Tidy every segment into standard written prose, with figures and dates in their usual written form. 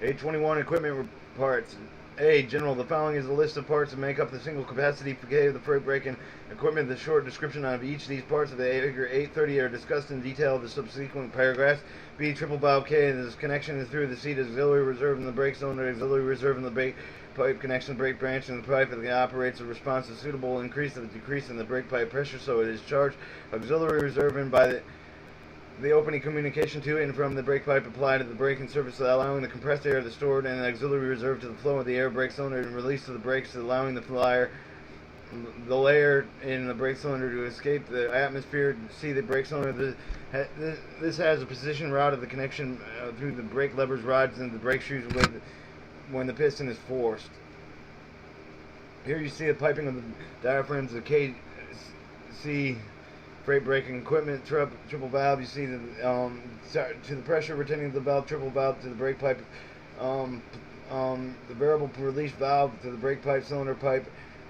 A21 equipment parts. A. General. The following is a list of parts that make up the single capacity K of the freight braking equipment. The short description of each of these parts of the figure 830 are discussed in detail in the subsequent paragraphs. B. Triple valve K. This connection is through the seat auxiliary reserve in the brake cylinder, auxiliary reserve in the brake pipe connection, brake branch in the pipe that operates a response to suitable increase or decrease in the brake pipe pressure, so it is charged. Auxiliary reserve in by the opening communication to and from the brake pipe applied to the braking surface, allowing the compressed air to stored in an auxiliary reserve to the flow of the air brake cylinder and release to the brakes, allowing the layer in the brake cylinder to escape the atmosphere. See the brake cylinder. This has a position rod of the connection through the brake levers, rods, and the brake shoes when the piston is forced. Here you see the piping of the diaphragms of KC freight braking equipment, triple valve. You see the to the pressure retaining of the valve, triple valve to the brake pipe, the variable release valve to the brake pipe, cylinder pipe,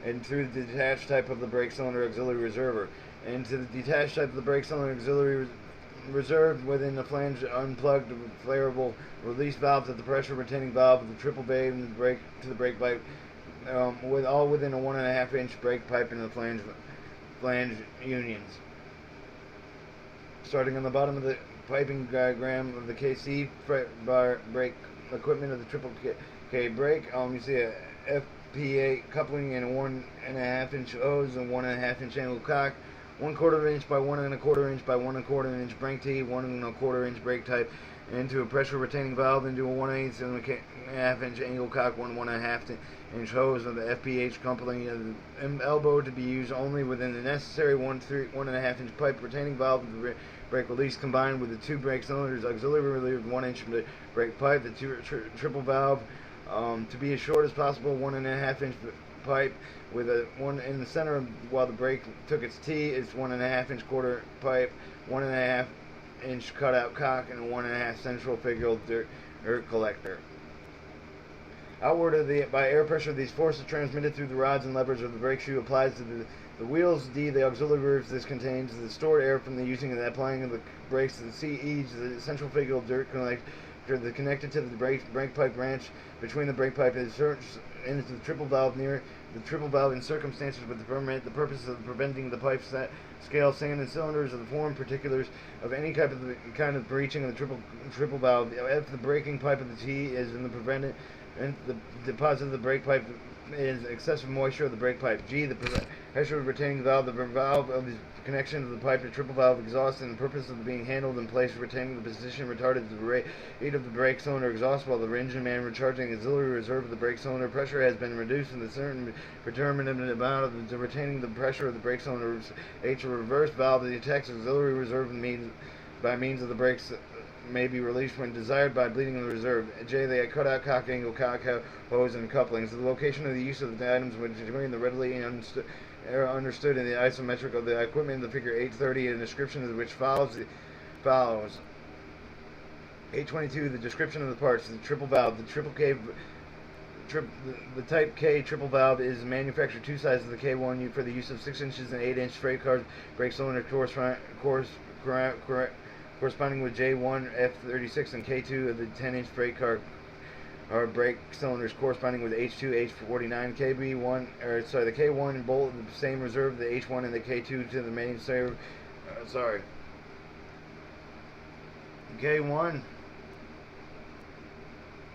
and through the detached type of the brake cylinder auxiliary reservoir, and to the detached type of the brake cylinder auxiliary reserved within the flange unplugged variable release valve to the pressure retaining valve of the triple valve and the brake to the brake pipe, with all within a 1.5 inch brake pipe in the flange unions. Starting on the bottom of the piping diagram of the KC brake equipment of the triple K brake, you see a FP8 coupling and a 1.5 inch hose and 1.5 inch angle cock, 1/4 inch by 1.25 inch by 1/4 inch brake tee, 1.25 inch brake type, into a pressure retaining valve, into a 1/8 and 1.5 inch angle cock, 1.5 inch hose of the FP8 coupling, the elbow to be used only within the necessary 1.5 inch pipe retaining valve of the brake release, combined with the two brake cylinders, auxiliary relieved 1 inch brake pipe, the triple valve to be as short as possible, 1.5 inch pipe with a one in the center of, while the brake took its T, it's 1.5 inch quarter pipe, 1.5 inch cutout cock, and a 1.5 central figural dirt collector. Outward of by air pressure, these forces transmitted through the rods and levers of the brake shoe applies to the wheels. D. The auxiliary roof. This contains the stored air from the using and the applying of the brakes to the C. E. The central figural dirt collector connected to the brake pipe branch between the brake pipe is into the triple valve near the triple valve in circumstances with the purpose of preventing the pipe scale, sand, and cylinders of the form particulars of any kind of breaching of the triple valve. If the braking pipe of the T is in the prevented and the deposit of the brake pipe is excessive moisture of the brake pipe. G. The pressure retaining valve, the valve of the connection of the pipe to triple valve exhaust, and the purpose of being handled in place, retaining the position retarded to the rate of the brake cylinder exhaust while the engine man recharging auxiliary reserve of the brake cylinder. Pressure has been reduced in the certain determinate amount of the retaining the pressure of the brake cylinder. H. A reverse valve that detects auxiliary reserve by means of the brakes may be released when desired by bleeding of the reserve. J. The cutout cock angle cock hose and couplings. The location of the use of the items when between the readily understood in the isometric of the equipment in the figure 830, and a description of which follows. 822. The description of the parts. The triple valve. The triple K. The type K triple valve is manufactured two sizes of the K1 for the use of 6 inches and 8 inch freight cars brake cylinder corresponding with J1 F36 and K2 of the 10 inch freight car or brake cylinders corresponding with H2 H49 KB1 the K1 and bolt the same reserve the H1 and the K2 to the main serve K1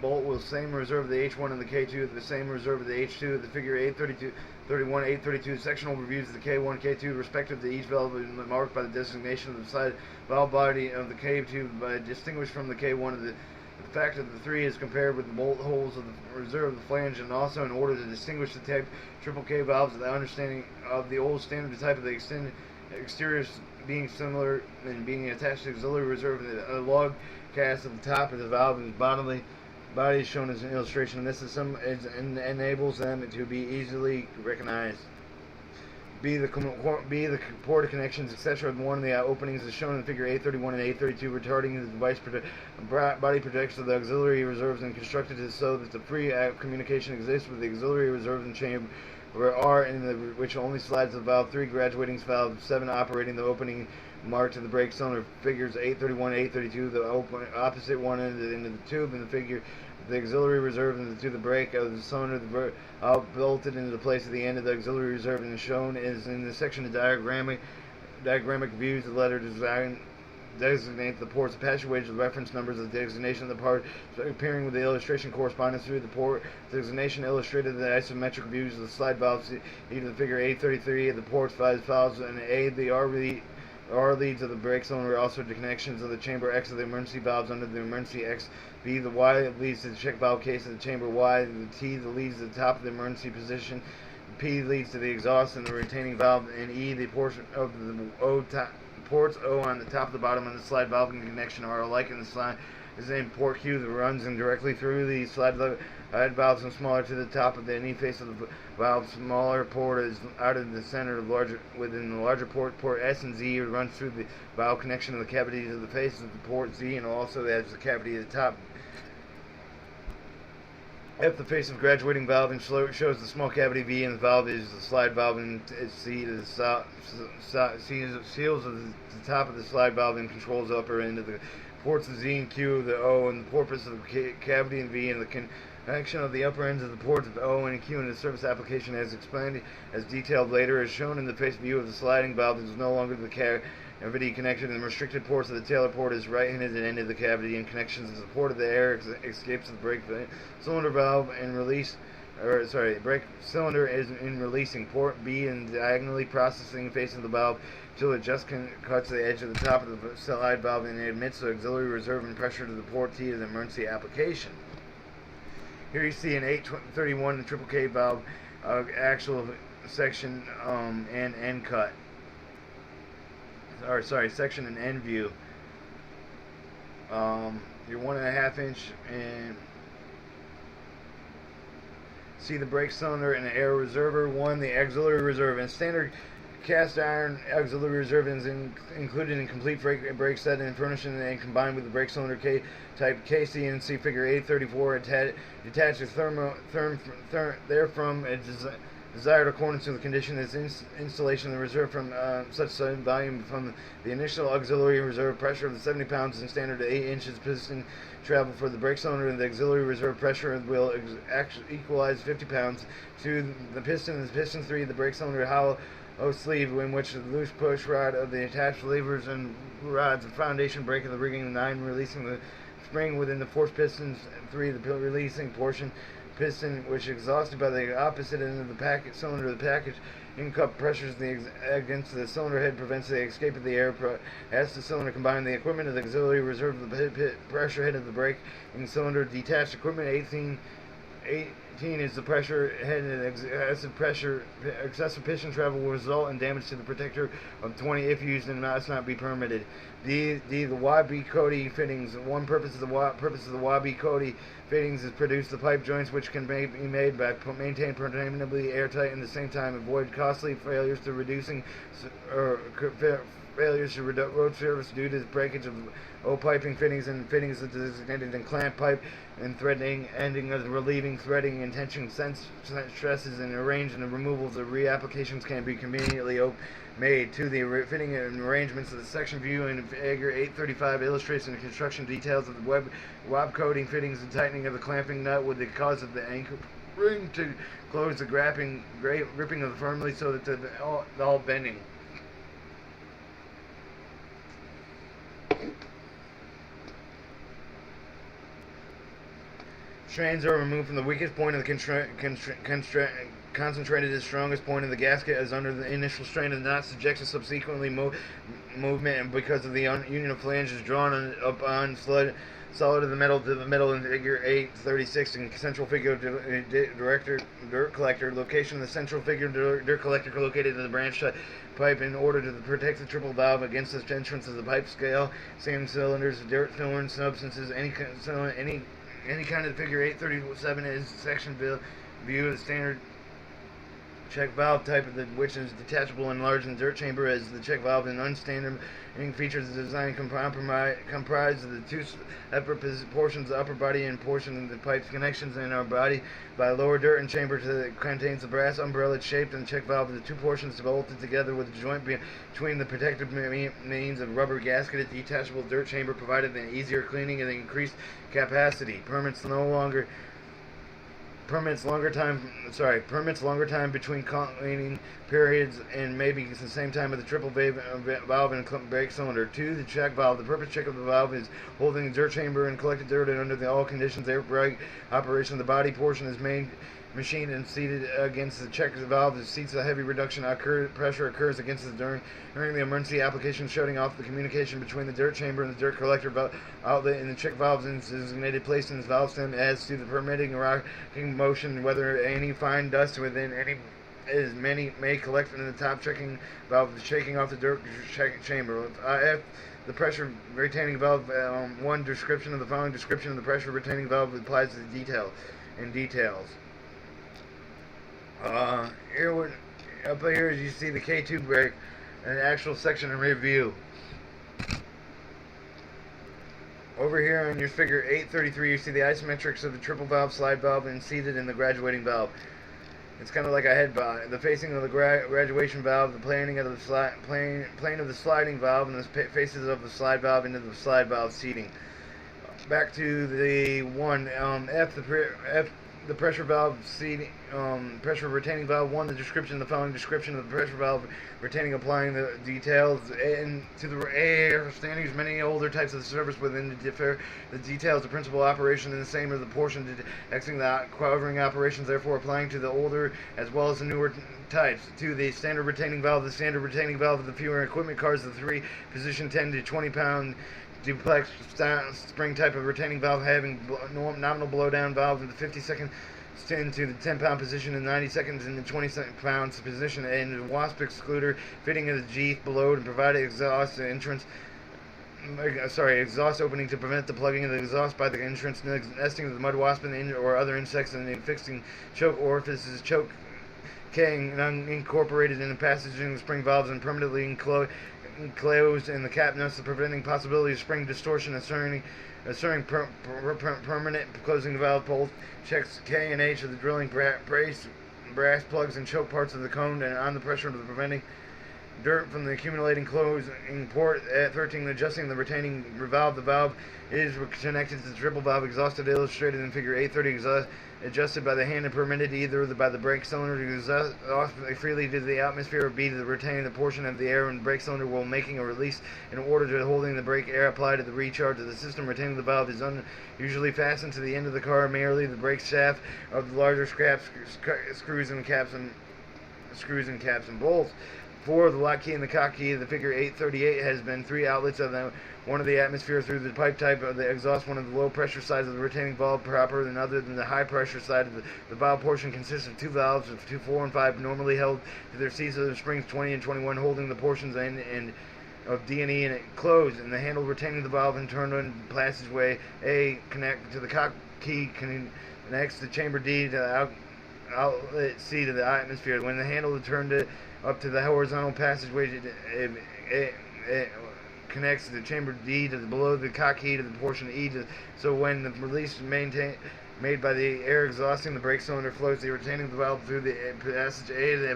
bolt will same reserve the H1 and the K2 the same reserve of the H2. The figure 832 31 832 sectional reviews of the K1 K2 respective to each valve is marked by the designation of the side valve body of the K2 by distinguished from the K1 the fact that the three is compared with the bolt holes of the reserve of the flange, and also in order to distinguish the type triple K valves of the understanding of the old standard type of the exterior being similar and being attached to auxiliary reserve and the log cast of the top of the valve and body is shown as an illustration. This is enables them to be easily recognized. B. The port connections, etc. One of the openings is shown in figure 831 and 832, retarding the device body projects of the auxiliary reserves and constructed so that the free communication exists with the auxiliary reserves and chamber R in which only slides the valve 3 graduating valve 7 operating the opening marked to the brake cylinder. Figures 831 832, the opposite one into the tube in the figure the auxiliary reserve to the brake of the cylinder. The bolted into the place at the end of the auxiliary reserve, and shown is in the section of diagrammic views. The letter design designate the port's passageways with reference numbers of the designation of the part appearing with the illustration correspondence through the port designation illustrated the isometric views of the slide valves, either the figure A33 of the port's valves, and A the R leads of the brake cylinder, also the connections of the chamber X of the emergency valves under the emergency X. B the Y leads to the check valve case of the chamber Y. The T the leads to the top of the emergency position. P leads to the exhaust and the retaining valve, and E the portion of the ports O on the top of the bottom of the slide valve and connection are alike in the slide. The same port Q that runs in directly through the slide valves and smaller to the top of the any face of the valve. Smaller port is out of the center, larger within the larger port. Port S and Z runs through the valve connection of the cavities of the face of the port Z, and also has the cavity at the top. F the face of graduating valve and shows the small cavity V, and the valve is the slide valve, and C the seals of the top of the slide valve and controls the upper end of the ports of Z and Q, the O, and the purpose of the cavity and V, and the connection of the upper ends of the ports of O and Q in the surface application as explained, as detailed later, as shown in the face view of the sliding valve. Is no longer the cavity connection, and the restricted ports of the Taylor port is right-handed at the end of the cavity, and connections to the port of the air escapes of the brake cylinder valve and brake cylinder is in releasing port B and diagonally processing face of the valve until it just cuts the edge of the top of the slide valve, and it admits the auxiliary reserve and pressure to the port T to the emergency application. Here you see an 831 the triple K valve actual section and end cut. Section and end view. Your 1.5 inch, and see the brake cylinder and the air reservoir. The auxiliary reserve and standard cast iron auxiliary reserve is included in complete brake set and furnished and combined with the brake cylinder type KCNC figure 834 attaches therefrom a desired accordance to the condition is installation of the reserve from such volume from the initial auxiliary reserve pressure of the 70 pounds and standard to 8 inches piston travel for the brake cylinder, and the auxiliary reserve pressure will equalize 50 pounds to the piston. The piston 3 the brake cylinder hollow sleeve in which the loose push rod of the attached levers and rods the foundation brake of the rigging 9 releasing the spring within the force pistons 3 the releasing portion piston which exhausted by the opposite end of the packet cylinder. The package in cup pressures against the cylinder head prevents the escape of the air as the cylinder combined the equipment of the auxiliary reserve of the pressure head of the brake in cylinder. Detached equipment 18 is the pressure head, and excessive piston travel will result in damage to the protector of 20 if used and must not be permitted. The YB Cody fittings. One purpose of the YB Cody fittings is produce the pipe joints which can be made by maintain permanently airtight and at the same time avoid costly failures to road surface due to the breakage of O piping fittings and fittings that designated in clamp pipe and threading ending of the relieving threading and tension stresses and arrange and the removal of the reapplications can be conveniently made to the fitting and arrangements of the section view in figure 835 illustrates the construction details of the web coating fittings and tightening of the clamping nut with the cause of the anchor ring to close the gripping of the firmly so that the all bending. Strains are removed from the weakest point of the concentrated to the strongest point of the gasket as under the initial strain is not subject to subsequently movement, and because of the union of flanges drawn up on solid of the metal in figure 836 and central figure dirt collector. Location of the central figure dirt collector located in the branch pipe in order to protect the triple valve against the entrance of the pipe scale. Same cylinders, dirt filling substances, any kind of figure 837 is section view of the standard Check valve type which is detachable and large in the dirt chamber, as the check valve and unstandard features of the design comprise of the two upper portions of the upper body and portion of the pipe connections in our body by a lower dirt and chamber that contains a brass umbrella shaped and check valve. The two portions bolted together with a joint between the protective means of rubber gasket. Detachable dirt chamber provided an easier cleaning and increased capacity. Permits longer time between cleaning periods and maybe it's the same time with the triple valve and brake cylinder. 2. The check valve. The purpose check of the valve is holding the dirt chamber and collected dirt, and under all conditions air brake operation. The body portion is machined and seated against the check valve. The seats a heavy reduction pressure occurs against the during the emergency application, shutting off the communication between the dirt chamber and the dirt collector outlet in the check valve's designated place in the valve stem as to the permitting rocking motion, whether any fine dust within any as many may collect in the top checking valve, shaking off the dirt chamber. F. The pressure retaining valve. 1. Description of the following description of the pressure retaining valve applies to the details. Up here, as you see the K2 brake, an actual section in review. Over here on your figure 833, you see the isometrics of the triple valve, slide valve, and seated in the graduating valve. It's kind of like a head valve. The facing of the graduation valve, the planing of the plane of the sliding valve, and the faces of the slide valve into the slide valve seating. Back to the one. The pressure valve seating, pressure retaining valve. 1. The description. The following description of the pressure valve retaining, applying the details and to the air standards. Many older types of service within the details. The principal operation and the same as the portion exiting the covering operations. Therefore, applying to the older as well as the newer types. 2. The standard retaining valve. The standard retaining valve of the fewer equipment cars. The 3 position 10 to 20 pound duplex spring type of retaining valve having nominal blowdown valve in the 50-second into the 10-pound position and 90 seconds in the 20-pound position, and the wasp excluder fitting of the G below and provided exhaust opening to prevent the plugging of the exhaust by the entrance nesting of the mud wasp or other insects, and the fixing choke orifices. Choke K unincorporated in the passage in the spring valves and permanently enclosed in the cap nuts, preventing possibility of spring distortion, assuring permanent closing the valve bolt. Checks K and H of the drilling brass plugs and choke parts of the cone and on the pressure of the preventing dirt from the accumulating closing port. At 13, adjusting the retaining valve. The valve is connected to the triple valve exhausted, illustrated in figure 830. Adjusted by the hand and permitted either by the brake cylinder to exhaust freely to the atmosphere, or B to retain the portion of the air in the brake cylinder while making a release in order to holding the brake air applied to the recharge of the system. Retaining the valve is usually fastened to the end of the car, merely the brake shaft of the larger screws and caps and bolts. 4. The lock key and the cock key of the figure 838 has been 3 outlets of them. One of the atmosphere through the pipe type of the exhaust, one of the low pressure sides of the retaining valve proper, and other than the high pressure side of the valve portion consists of 2 valves of 2, 4, and 5 normally held to their seats of the springs 20 and 21, holding the portions and of D and E and it closed, and the handle retaining the valve and turned on passageway A connect to the cock key connects the chamber D to the outlet C to the atmosphere. When the handle is turned up to the horizontal passageway, it connects the chamber D to below the cock key to the portion E. So when the release is made by the air exhausting the brake cylinder flows the retaining the valve through the passage A to the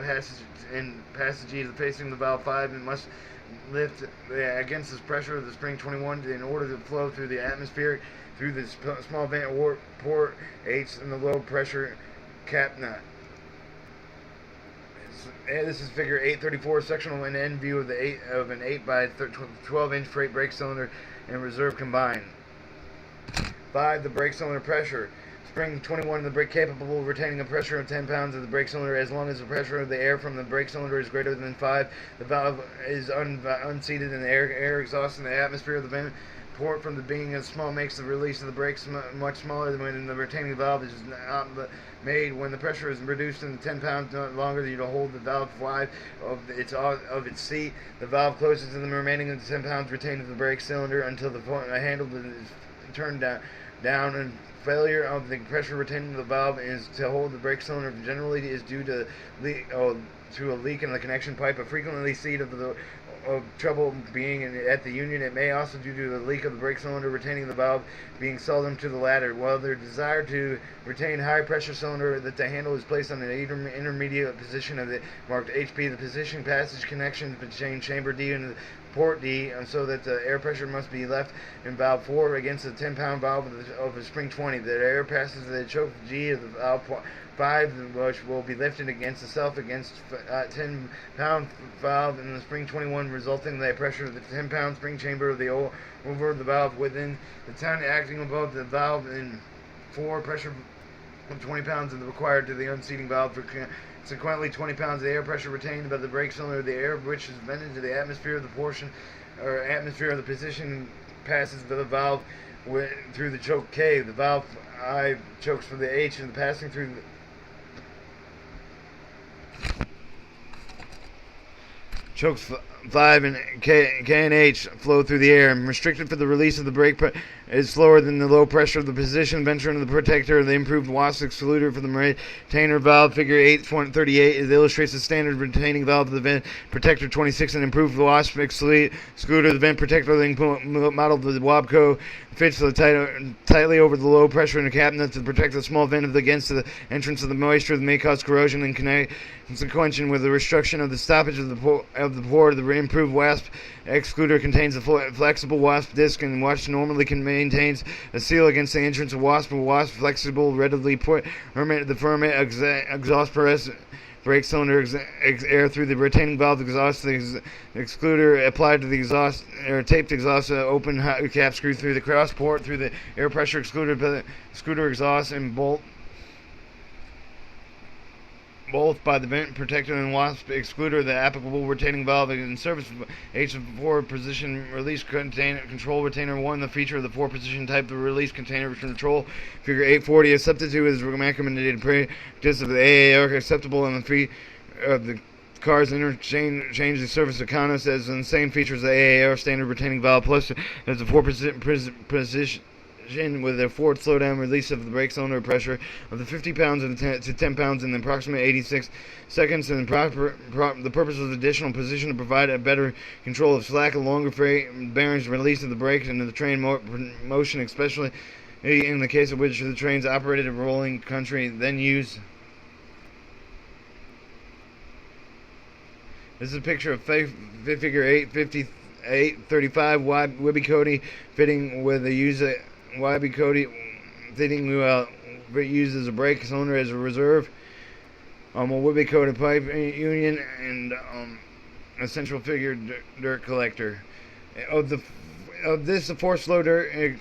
passage E to the facing the valve 5, and must lift against the pressure of the spring 21 in order to flow through the atmosphere through the small vent port H and the low pressure cap nut. This is figure 834, sectional and end view of an 8 by 12 inch freight brake cylinder and reserve combined. 5. The brake cylinder pressure. Spring 21 of the brake capable of retaining a pressure of 10 pounds of the brake cylinder as long as the pressure of the air from the brake cylinder is greater than 5. The valve is unseated and the air exhaust in the atmosphere of the vent port from the being as small makes the release of the brakes much smaller than when the retaining valve is not made. When the pressure is reduced in 10 pounds no longer to hold the valve 5 of its seat, the valve closes and the remaining of the 10 pounds retained in the brake cylinder until the handle is turned down down, and failure of the pressure retaining the valve is to hold the brake cylinder generally is due to to a leak in the connection pipe. A frequently seen of trouble being at the union. It may also due to the leak of the brake cylinder retaining the valve being seldom to the latter. While their desire to retain high pressure cylinder that the handle is placed on an intermediate position of the marked HP. The position passage connection between chamber D and the port D, and so that the air pressure must be left in valve 4 against the 10-pound valve of the spring 20. The air passes the choke G of the valve 5, which will be lifted against itself against 10-pound valve in the spring 21, resulting in the pressure of the 10-pound spring chamber of the over the valve within the 10 acting above the valve in 4 pressure of 20 pounds is required to the unseating valve. Consequently, 20 pounds of air pressure retained by the brake cylinder, the air which is vented to the atmosphere of the portion or atmosphere of the position passes the valve through the choke K. The valve I chokes for the H and passing through chokes 5 and K and H flow through the air and restricted for the release of the brake is slower than the low pressure of the position venture into the protector. The improved wasp excluder for the retainer valve figure 8.38 illustrates the standard retaining valve of the vent protector 26 and improved wasp excluder. The vent protector model of the Wabco fits tightly over the low pressure in the cabinet to protect the small vent against the entrance of the moisture that may cause corrosion and consequence with the restriction of the stoppage of the port. The improved wasp excluder contains a flexible wasp disc and which normally maintains a seal against the entrance of wasp. Wasp flexible readily put the ferment exhaust press brake cylinder air through the retaining valve exhaust. The excluder applied to the exhaust or taped exhaust open cap screw through the cross port through the air pressure excluder exhaust and both by the vent protector and wasp excluder. The applicable retaining valve in service H4 position release control retainer 1. The feature of the 4-position type of release container control figure 840. A substitute is recommended practice of the AAR acceptable in the fee of the cars interchange the surface of Econos as the same features the AAR standard retaining valve plus as a 4% with a forward slowdown release of the brake cylinder pressure of the 50 pounds to 10 pounds in the approximate 86 seconds, and the purpose of the additional position to provide a better control of slack, a longer bearings release of the brakes and the train motion, especially in the case of which the trains operated in rolling country, then use. This is a picture of figure 835 Webby Cody fitting with a Webby Cody fitting uses a brake cylinder as a reserve. A Webby Cody pipe union and a central figure dirt collector. The fourth slow dirt.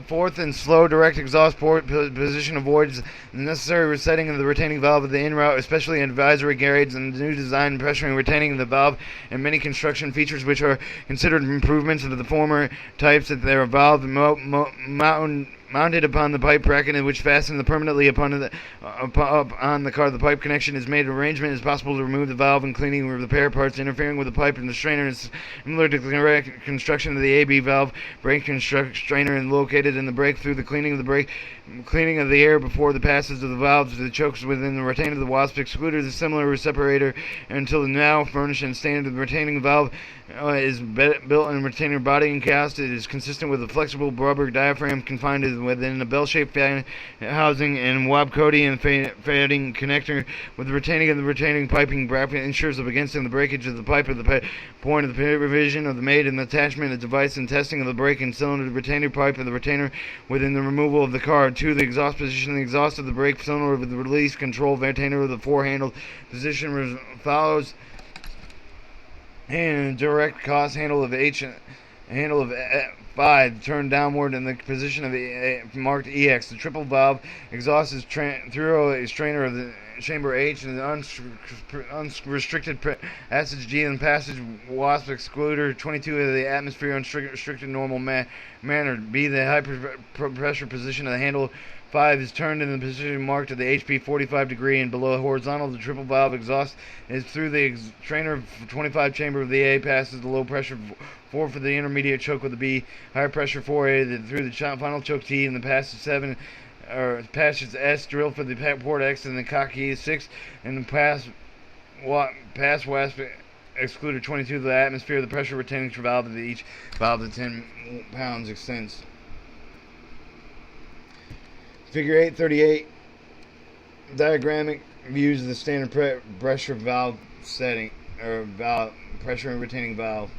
Fourth and slow direct exhaust port position avoids the necessary resetting of the retaining valve of the in-route, especially in advisory grades and new design pressuring retaining the valve and many construction features which are considered improvements of the former types that they are valve mounted upon the pipe bracket which fastened permanently upon the car. The pipe connection is made arrangement is possible to remove the valve and cleaning of repair parts interfering with the pipe and the strainer is similar to the correct construction of the AB valve brake strainer and located in the brake through the cleaning of the air before the passes of the valves to the chokes within the retainer of the wasp excluder. The similar separator until now furnished and standard. The retaining valve is built in retainer body and cast. It is consistent with a flexible rubber diaphragm confined within a bell-shaped housing and Wabco and fading connector with the retaining piping bracket ensures of against the breakage of the pipe at the point of the revision of the made and the attachment of the device and testing of the brake and cylinder the retainer pipe of the retainer within the removal of the car. 2. The exhaust position. The exhaust of the brake cylinder with the release control retainer of the four-handled position follows and direct cross handle of H handle of 5 turned downward in the position of the marked EX. The triple valve exhaust is through a strainer of the chamber H and unrestricted passage D and passage wasp excluder 22 of the atmosphere unrestricted normal manner. B, the high pressure position of the handle 5 is turned in the position marked at the HP 45 degree and below horizontal. The triple valve exhaust is through the trainer 25 chamber of the A, passes the low pressure 4 for the intermediate choke with the B, high pressure 4A through the final choke T, and the passage 7 or passage S drill for the port X and the cock key 6, and the pass wasp excluder 22 of the atmosphere. The pressure retaining valve of each valve to 10 pounds extends. Figure 838 diagrammic views of the standard pressure valve setting or valve pressure and retaining valve.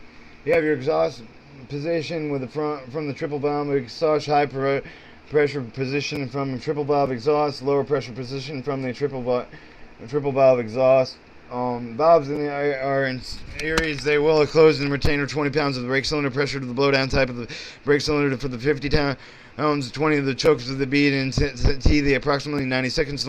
You have your exhaust position with the front from the triple valve exhaust, high pressure position from triple valve exhaust, lower pressure position from the triple valve exhaust. Valves are in series. They will close and retain 20 pounds of the brake cylinder pressure to the blowdown type of the brake cylinder for the 50 pounds, 20 of the chokes of the bead, and T the approximately 90 seconds.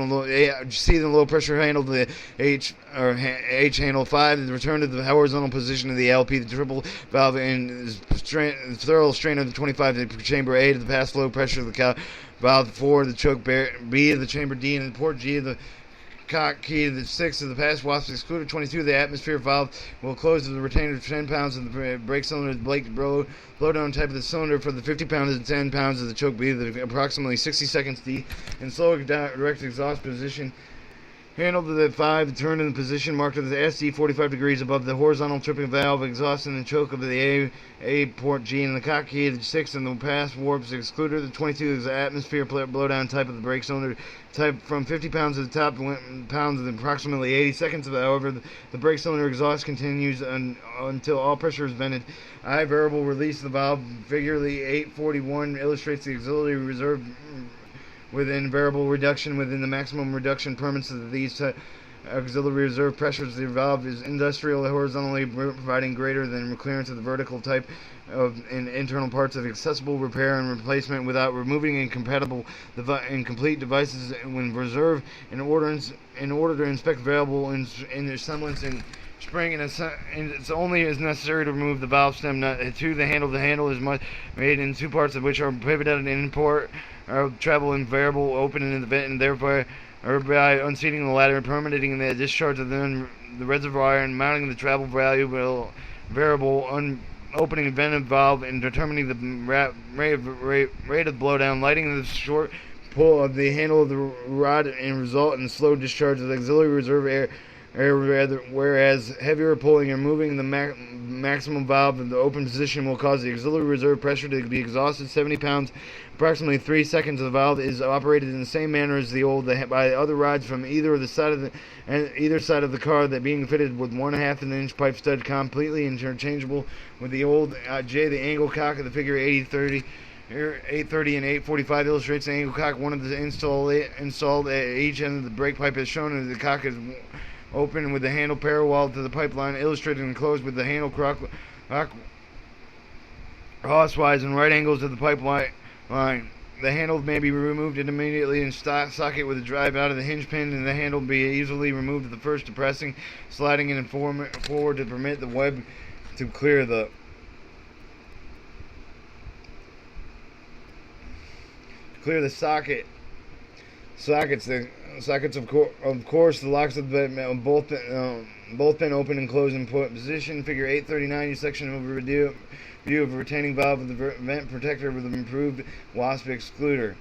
C the low pressure handle, the H handle 5, the return to the horizontal position of the LP, the triple valve, and thorough strain of the 25 the chamber A to the pass flow pressure of the valve 4, the choke B of the chamber D, and the port G of the cock key to the 6 of the pass wasp excluded 22 of the atmosphere valve will close with the retainer 10 pounds of the brake cylinder blowdown type of the cylinder for the 50 pounds and 10 pounds of the choke B, the approximately 60 seconds D, and slow direct exhaust position handle to the 5, turn in the position marked at the SC 45 degrees above the horizontal tripping valve exhaust and the choke of the A port G, and the cock key the 6 and the pass warps excluder. The 22 is the atmosphere blowdown type of the brake cylinder type from 50 pounds to the top pounds of approximately 80 seconds. However, the brake cylinder exhaust continues until all pressure is vented. High variable release of the valve. Figure 841 illustrates the auxiliary reserve within variable reduction within the maximum reduction permits of these auxiliary reserve pressures. The valve is industrial horizontally, providing greater than clearance of the vertical type of internal parts of accessible repair and replacement without removing incomplete devices when reserve in order to inspect variable in semblance and spring, and it's only as necessary to remove the valve stem nut to the handle. The handle is made in two parts of which are pivoted and import travel in variable open in the vent, and thereby unseating the latter and permitting the discharge of the reservoir and mounting the travel variable opening and vented valve and determining the rate of blowdown, lighting the short pull of the handle of the rod and result in slow discharge of the auxiliary reserve air, whereas heavier pulling and moving the maximum valve in the open position will cause the auxiliary reserve pressure to be exhausted 70 pounds. Approximately 3 seconds of the valve is operated in the same manner as the old by other rods from either side of the car, that being fitted with 1/2 inch pipe stud, completely interchangeable with the old J. The angle cock of the figure 830 and 845 illustrates the angle cock. One of the installed at each end of the brake pipe is shown, and the cock is open with the handle parallel to the pipeline, illustrated and closed with the handle crosswise and right angles to the pipeline. The handle may be removed immediately in socket with a drive out of the hinge pin, and the handle be easily removed at the first depressing, sliding in and forward to permit the web to clear the socket. Sockets, of course, the locks of both been open and closed in position. Figure 839, section of view of a retaining valve of the vent protector with an improved wasp excluder.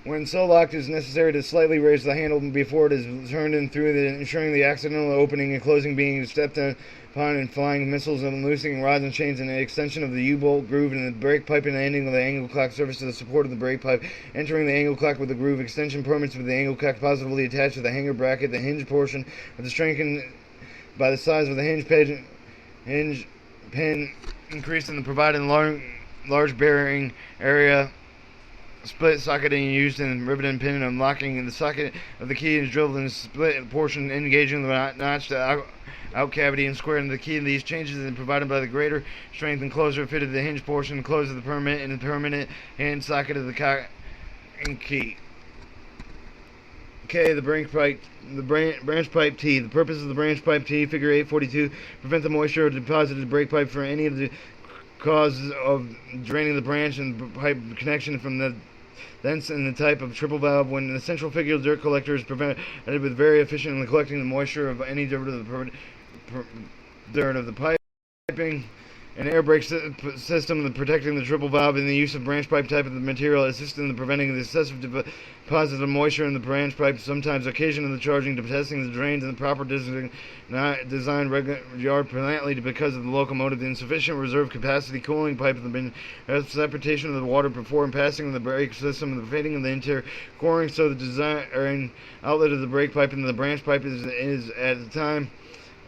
When so locked, it is necessary to slightly raise the handle before it is turned in through ensuring the accidental opening and closing being stepped upon and flying missiles and loosening rods and chains, and the extension of the U-bolt groove in the brake pipe and the ending of the angle cock surface to the support of the brake pipe. Entering the angle cock with the groove extension permits with the angle cock positively attached to the hanger bracket. The hinge portion of the strengthened by the size of the hinge pin increased in the provided large bearing area. Split socketing used in riveting pin and locking in the socket of the key is drilled in the split portion, engaging the notch to out cavity and square into the key. These changes are provided by the greater strength and closure fitted to the hinge portion, close of the permanent and the permanent hand socket of the cock and key. K. The branch pipe T. The purpose of the branch pipe T, figure 842, prevent the moisture deposited brake pipe for any of the causes of draining the branch and pipe connection from the thence in the type of triple valve. When the central figure dirt collector is prevented with very efficient in collecting the moisture of any dirt of the piping. An air brake system protecting the triple valve in the use of branch pipe type of the material assists in the preventing the excessive deposit of moisture in the branch pipe, sometimes occasion of the charging, to testing the drains and the proper design yard permanently because of the locomotive, the insufficient reserve capacity cooling pipe of the separation of the water before and passing the brake system, the fading of the interior coring, so the design outlet of the brake pipe and the branch pipe is at the time,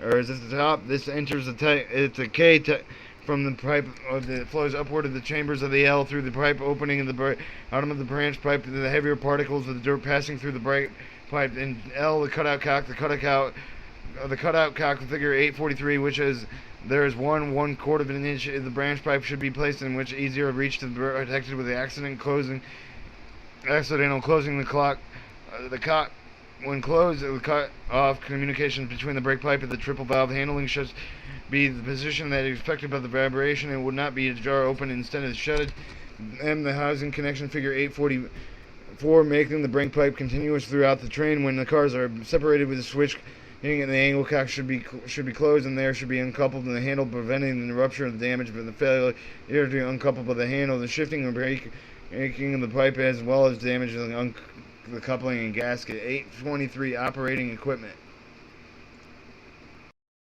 or is at the top. This enters it's a K from the pipe that flows upward of the chambers of the L through the pipe opening in the bottom of the branch pipe to the heavier particles of the dirt passing through the brake pipe. In L, the cutout cock, the cutout cock figure 843, which is there is 1/4 of an inch the branch pipe should be placed in, which easier reach to be protected with the accidental closing the clock. The cock, when closed, it will cut off communications between the brake pipe and the triple valve handling should be the position that is affected by the vibration and would not be ajar open instead of shutted. M, the housing connection figure 844, making the brake pipe continuous throughout the train. When the cars are separated with a switch, and the angle cock should be closed and there should be uncoupled in the handle, preventing the rupture of the damage from the failure to uncouple by the handle, the shifting and breaking of the pipe, as well as damage of the coupling and gasket. 823, operating equipment.